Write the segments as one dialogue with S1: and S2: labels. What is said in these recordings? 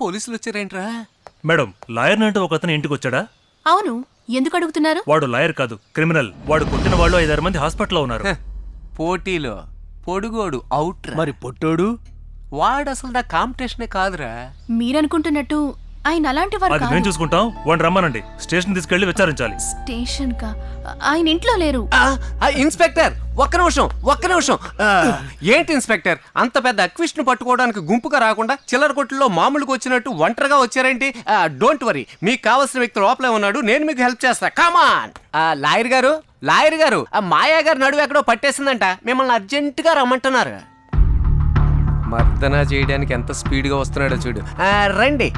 S1: పోలీసులు వచ్చారేంట్రా?
S2: Madam, lawyer అంటూ ఒక అతను ఇంటికి వచ్చాడా?
S3: అవును, ఎందుకు అడుగుతున్నారు?
S2: వాడు లాయర్ కాదు, క్రిమినల్. వాడు కొట్టిన వాళ్ళు 5-6 మంది హాస్పిటల్లో ఉన్నారు.
S1: పోటీలో పొడుగోడు అవుట్.
S4: మరి పొట్టోడు?
S1: వాడు అసలు నా కాంపిటీషనే కాదురా.
S3: మీరనుకుంటున్నట్టు ఆయన అలాంటి వారు
S2: అది
S3: కాదు.
S2: మేము చూసుకుంటాం. వాడిని రమ్మనండి, స్టేషన్ తీసుకెళ్లి విచారించాలి.
S3: స్టేషన్ కా? ఆయన ఇంట్లో లేరు.
S1: ఇన్స్పెక్టర్ ఒక్క నిమిషం. ఏంటి ఇన్స్పెక్టర్, అంత పెద్ద అక్విస్ట్ ను పట్టుకోవడానికి గుంపుగా రాకుండా చిల్లర కొట్టుల్లో మామూలుగా వచ్చినట్టు ఒంటరిగా వచ్చారేంటి? డోంట్ వరీ, మీకు కావాల్సిన వ్యక్తి లోపలే ఉన్నాడు, నేను మీకు హెల్ప్ చేస్తా. కమాన్. లాయర్ గారు మాయా గారు నడువు ఎక్కడో పట్టేసిందంట, మిమ్మల్ని అర్జెంటుగా రమ్మంటున్నారు. మర్దన చేయడానికి ఎంత స్పీడ్గా వస్తున్నాడో చూడు. రండి.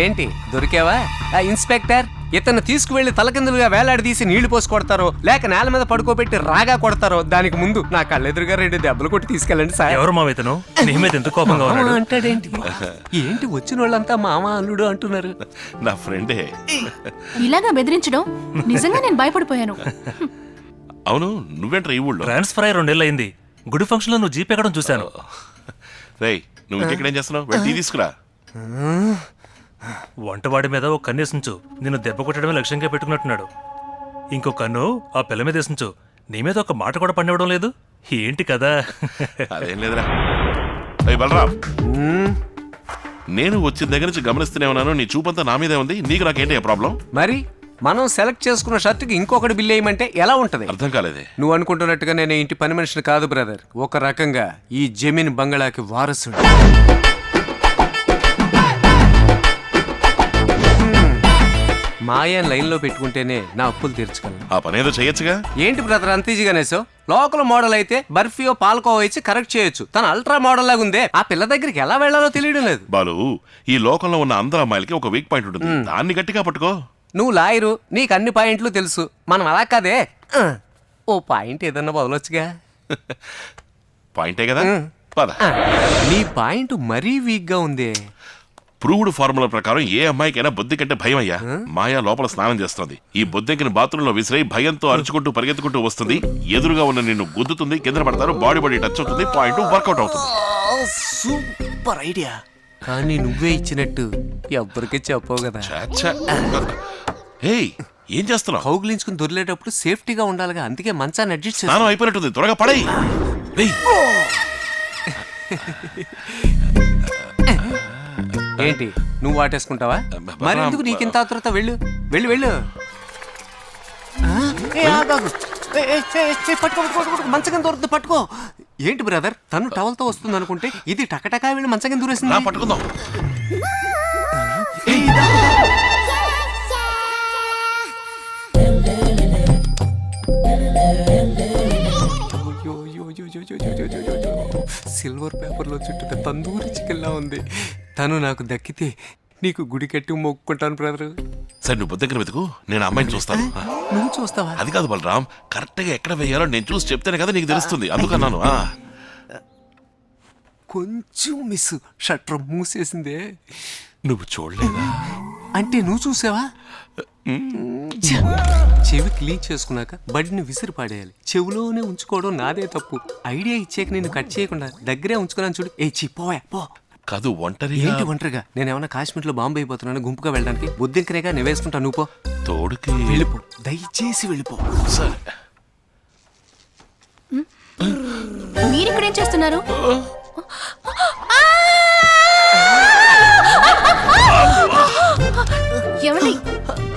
S1: ఏంటి దొరికావా? ఇన్స్పెక్టర్, ఇతను తీసుకువెళ్లి తలకిందులుగా వేలాడదీసి నీళ్లు పోసి కొడతారో లేక నేల మీద పడుకోబెట్టి రాగా కొడతారో దానికి ముందు నా కళ్ళెదురుగా 2 దెబ్బలు కొట్టి తీసుకెళ్ళండి సార్.
S2: ఎవరు మా ఇతను? నీ మీద ఎంత కోపంగా ఉన్నాడు?
S1: అంటాడేంటి? ఏంటి వచ్చిన వాళ్ళంతా మామ అల్లుడు అంటున్నారు?
S5: నా ఫ్రెండే.
S3: ఇలాగా బెదిరించడం నిజంగా నేను భయపడిపోయాను.
S5: అవును, నువ్వేంట్రా ఈ ఊళ్ళో?
S2: ట్రాన్స్ఫర్ అయ్యి 2 ఏళ్ళు అయింది. గుడి ఫంక్షన్ లో నువ్వు జీప్ ఎక్కడం చూశాను.
S5: రేయ్, నువ్వు ఇంకెక్కడేం చేస్తున్నావు? వెళ్ళి టీ తీసుకురా.
S2: వంటవాడి మీద ఒక కన్ను వేసించు. నిన్ను దెబ్బ కొట్టడమే లక్ష్యంగా పెట్టుకున్నట్టున్నాడు. ఇంకో కన్ను ఆ పిల్ల మీద వేసించు. నీ మీద ఒక మాట కూడా పనివ్వడం లేదు. ఏంటి కదా?
S5: అదేం లేదురా. బలరాం, నేను వచ్చిన దగ్గర నుంచి గమనిస్తూనే ఉన్నాను, నీ చూపంతా నా మీదే ఉంది. నీకు నాకేంటి ప్రాబ్లం?
S1: మరి మనం సెలెక్ట్ చేసుకున్న షర్టుకి ఇంకొకటి బిల్ వేయమంటే ఎలా ఉంటది?
S5: అర్థం కాలేదే.
S1: నువ్వు అనుకుంటున్నట్టుగా నేను ఇంటి పని మనిషిని కాదు బ్రదర్. ఒక రకంగా ఈ జమీన్ బంగళాకి వారసుడు. మాయా లైన్ లో పెట్టుకుంటేనే నా అప్పులు తీర్చగలను.
S5: ఆ పని ఏదో చేయొచ్చుగా.
S1: ఏంటి బ్రదర్ అంత ఈజీగానేసో? లోకల్ మోడల్ అయితే బర్ఫీయో పాల్కోవా ఇచ్చి కరెక్ట్ చేయొచ్చు. తన అల్ట్రా మోడల్ లాగా ఉందే, ఆ పిల్ల దగ్గరికి ఎలా వెళ్లాలో తెలియడం లేదు.
S5: బాలు, ఈ లోకంలో ఉన్న అందరు అమ్మాయిలకి ఒక వీక్ పాయింట్ ఉంటుంది, దాన్ని గట్టిగా పట్టుకో.
S1: నువ్వు లాయరు, నీకు అన్ని పాయింట్లు తెలుసు. మనం అలా కాదే. ఓ పాయింట్ ఏదన్నా వదలొచ్చుగా.
S5: పాయింటే కదా, పద.
S1: నీ పాయింట్ మరీ వీక్ గా ఉంది.
S5: ప్రూవ్డ్ ఫార్ములా ప్రకారం ఏ అమ్మాయికైనా బొద్ది కంటే భయం అయ్యా. మాయా లోపల స్నానం చేస్తుంది. ఈ బొద్దెంకిని బాత్రూంలో విసిరై భయంతో అరుచుకుంటూ పరిగెత్తుకుంటూ వస్తుంది. ఎదురుగా ఉన్న నిన్ను గుద్దుతుంది, కింద పడతారు, బాడీ టచ్ అవుతుంది, పాయింట్ వర్కౌట్ అవుతుంది.
S1: Super idea. కానీ నువ్వే ఇచ్చినట్టు ఎవ్వరికి చెప్పవు కదా.
S5: ఏం చేస్తున్నావు?
S1: కౌగిలించుకుని దొరిలేటప్పుడు సేఫ్టీగా ఉండాలిగా, అందుకే మంచాన్ని అడ్జస్ట్ చేస్తాను.
S5: స్నానం అయిపోయినట్టుంది, త్వరగా పడేయ్.
S1: ఏంటి నువ్వు వాటేసుకుంటావా? మరి ఎందుకు నీకింత ఆతృత? వెళ్ళు. మంచగం దొరుకుతుంది, పట్టుకో. ఏంటి బ్రదర్, తను టవల్తో వస్తుంది అనుకుంటే ఇది టకటకా వెళ్ళి మంచగం దూరేసింది.
S5: పట్టుకుందాం.
S1: సిల్వర్ పేపర్లో చుట్టూ తందూరి చికెన్లా ఉంది. తను నాకు దక్కితే నీకు గుడి కట్టి మొక్కుకుంటాను బ్రదర్.
S5: సరే, నువ్వు బొద్దు దగ్గర వెతుకు, నేను అమ్మాయిని చూస్తాను.
S1: నువ్వు చూస్తావా?
S5: అది కాదు బలరాం, కరెక్ట్ గా ఎక్కడ వేయాలో నేను చూసి చెప్తేనే కదా నీకు తెలుస్తుంది, అందుకన్నాను.
S1: కొంచెం మిస్, షట్టర్ మూసేసిందే.
S5: నువ్వు చూడలేదా?
S1: అంటే నువ్వు చూసావా? చెవి క్లీన్ చేసుకున్నాక బడిని విసిరి పాడేయాలి. చెవిలోనే ఉంచుకోవడం నాదే తప్పు. ఐడియా ఇచ్చాక నేను కట్ చేయకుండా దగ్గరే ఉంచుకున్నాను చూడు. పోయా పో.
S5: కాదు,
S1: ఏంటి ఒంటరిగా? నేనేమన్నా కాశ్మీర్లో బాంబు అయిపోతున్నాను గుంపుగా వెళ్ళడానికి? బుద్ధింకనేగా నువ్వేసుకుంటా. నువ్వు పో,
S5: తోడుకి
S1: వెళ్ళిపో, దయచేసి వెళ్ళిపో.
S5: సరే.
S3: మీరిక్కడేం చేస్తున్నారు? ఏమండి,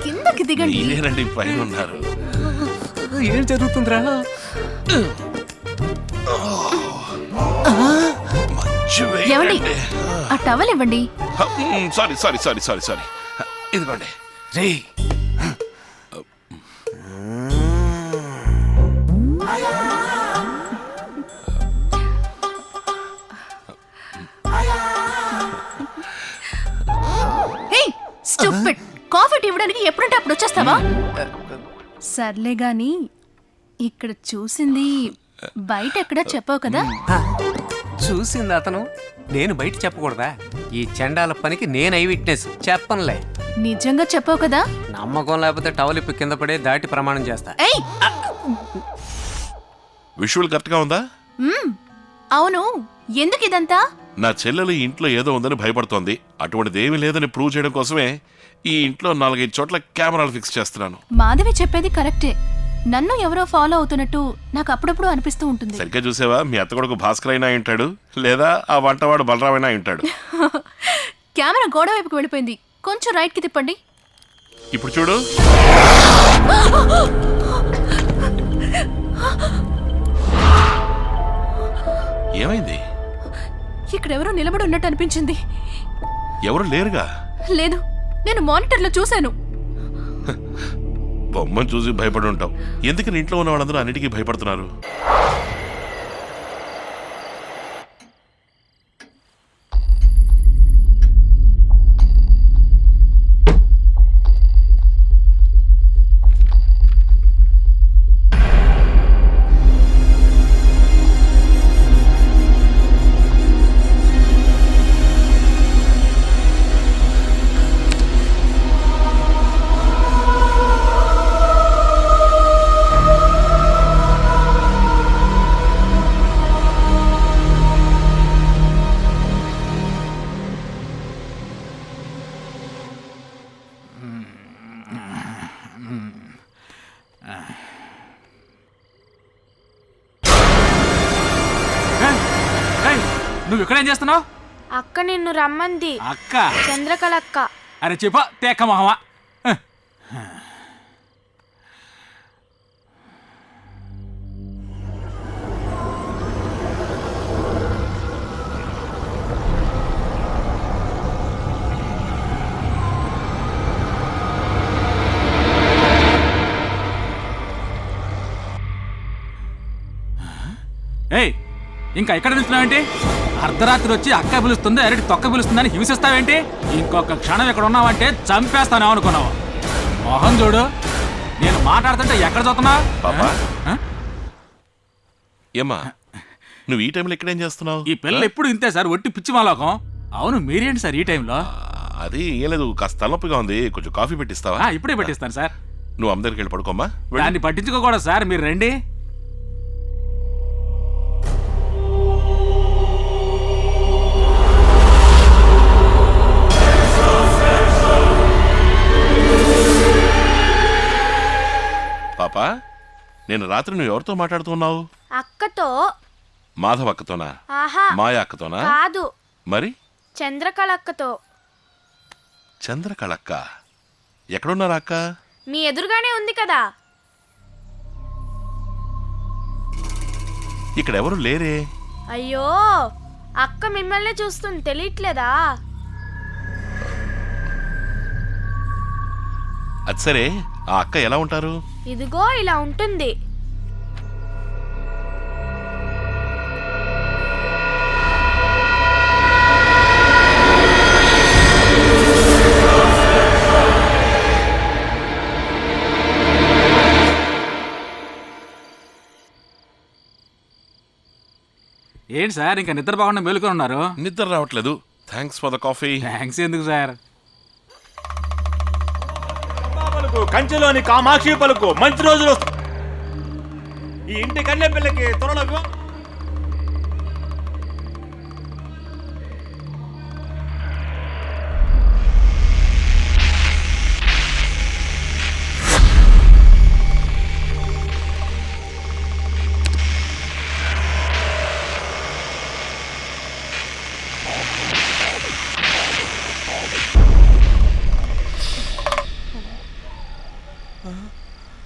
S3: కిందకి దిగండి.
S5: మీరేనండి పైన ఉన్నారు.
S1: ఏం జరుగుతుందిరా?
S3: ఏమండి, ఆ టవల్ ఇవ్వండి.
S5: సారీ, ఇదిగోండి.
S1: రే,
S3: స్టూపిడ్. కాఫీ ఇవ్వడానికి ఎప్పుడంటే అప్పుడు వచ్చేస్తావా? సర్లే గాని, ఇక్కడ చూసింది బయట ఎక్కడా చెప్పావు కదా?
S1: చూసింది అతను, నేను బయట చెప్పకూడదా? ఈ చండాల పనికి నేను ఐ విట్నెస్, చెప్పనులే.
S3: నిజంగా చెప్పావు కదా?
S1: నమ్మకం లేకపోతే టవల్ ఇప్పి కింద పడే దాటి ప్రమాణం చేస్తా.
S5: విజువల్ కరెక్ట్ గా ఉందా?
S3: అవును, ఎందుకు ఇదంతా?
S5: నా చెల్లెలు ఈ ఇంట్లో ఏదో ఉందని భయపడుతోంది. అటువంటిది ఏమీ లేదని ప్రూవ్ చేయడం కోసమే ఈ ఇంట్లో 4-5 చోట్ల కెమెరాలు ఫిక్స్ చేస్తున్నాను.
S3: మాధవి చెప్పేది కరెక్టే. నన్ను ఎవరో ఫాలో అవుతున్నట్టు నాకు అప్పుడప్పుడు అనిపిస్తూ ఉంటుంది.
S5: సరిగ్గా చూసావా, మీ అత్త కొడుకు భాస్కర్ అయినా ఉంటాడు, లేదా ఆ వంటవాడు బలరామైనా ఉంటాడు.
S3: కెమెరా గోడ వైపుకి వెళ్ళిపోయింది, కొంచెం రైట్ కి తిప్పండి.
S5: ఇప్పుడు చూడు. ఏమైంది?
S3: ఇక్కడ ఎవరో నిలబడి ఉన్నట్టు అనిపించింది.
S5: ఎవరు లేరుగా.
S3: లేదు, నేను మానిటర్లో చూశాను.
S5: బొమ్మను చూసి భయపడి ఉంటావు. ఎందుకని ఇంట్లో ఉన్న వాళ్ళందరూ అన్నిటికీ భయపడుతున్నారు?
S4: నువ్వు ఇక్కడేం చేస్తున్నావు?
S6: అక్క నిన్ను రమ్మంది.
S4: అక్క?
S6: చంద్రకళ అక్క.
S4: అరే చెప్ప తేక్క మొహమా. ఏయ్, ఇంకా ఎక్కడ నిలుస్తున్నావేంటి? అర్ధరాత్రి వచ్చి అక్క పిలుస్తుంది, అరటి తొక్క పిలుస్తుందని హింసిస్తావేంటి? ఇంకొక క్షణం ఇక్కడ ఉన్నావంటే చంపేస్తాను అనుకున్నావు. మోహన్ చూడు, నేను మాట్లాడుతుంటే ఎక్కడ చూస్తున్నావు?
S5: పాపా, ఏమ్మా నువ్వు ఈ టైంలో ఇక్కడేం చేస్తున్నావు?
S4: ఈ పిల్లలు ఎప్పుడు ఇంతే సార్, ఒట్టి పిచ్చి మాలోకం. అవును, మీరేంటి సార్ ఈ టైంలో?
S5: అది ఏం లేదు, కాస్త తలనొప్పిగా ఉంది, కొంచెం కాఫీ పెట్టిస్తావా?
S4: ఇప్పుడే పెట్టిస్తాను సార్.
S5: నువ్వు అమ్మ దగ్గరికి వెళ్ళి పడుకోమ్మా. వెళ్ళు.
S4: దాన్ని పట్టించుకోకూడదు సార్, మీరు రండి.
S5: పాపా, నేను రాత్రి నువ్వు ఎవరితో మాట్లాడుతున్నావు?
S6: అక్కతో.
S5: మాధవ్ అక్కతోనా?
S6: ఆహా,
S5: మాయా అక్కతోనా?
S6: కాదు,
S5: మరి
S6: చంద్రకళ అక్కతో.
S5: చంద్రకళక్క ఎక్కడున్నారా అక్క?
S6: మీ ఎదురుగానే ఉంది కదా.
S5: ఇక్కడ ఎవరు లేరే.
S6: అయ్యో, అక్క మిమ్మల్ని చూస్తుంది, తెలియట్లేదా?
S5: అది సరే, ఆ అక్క ఎలా ఉంటారు?
S6: ఇదిగో ఇలా ఉంటుంది.
S4: ఏంటి సార్, ఇంకా నిద్ర బాగుండా మేలుకొని ఉన్నారు?
S5: నిద్ర రావట్లేదు. Thanks for the coffee.
S4: Thanks ఎందుకు సార్?
S7: కంచెలోని కామాక్షి పలుకు మంచి రోజులు. ఈ ఇంటి కన్య పిల్లకి త్వరలో వివాహం.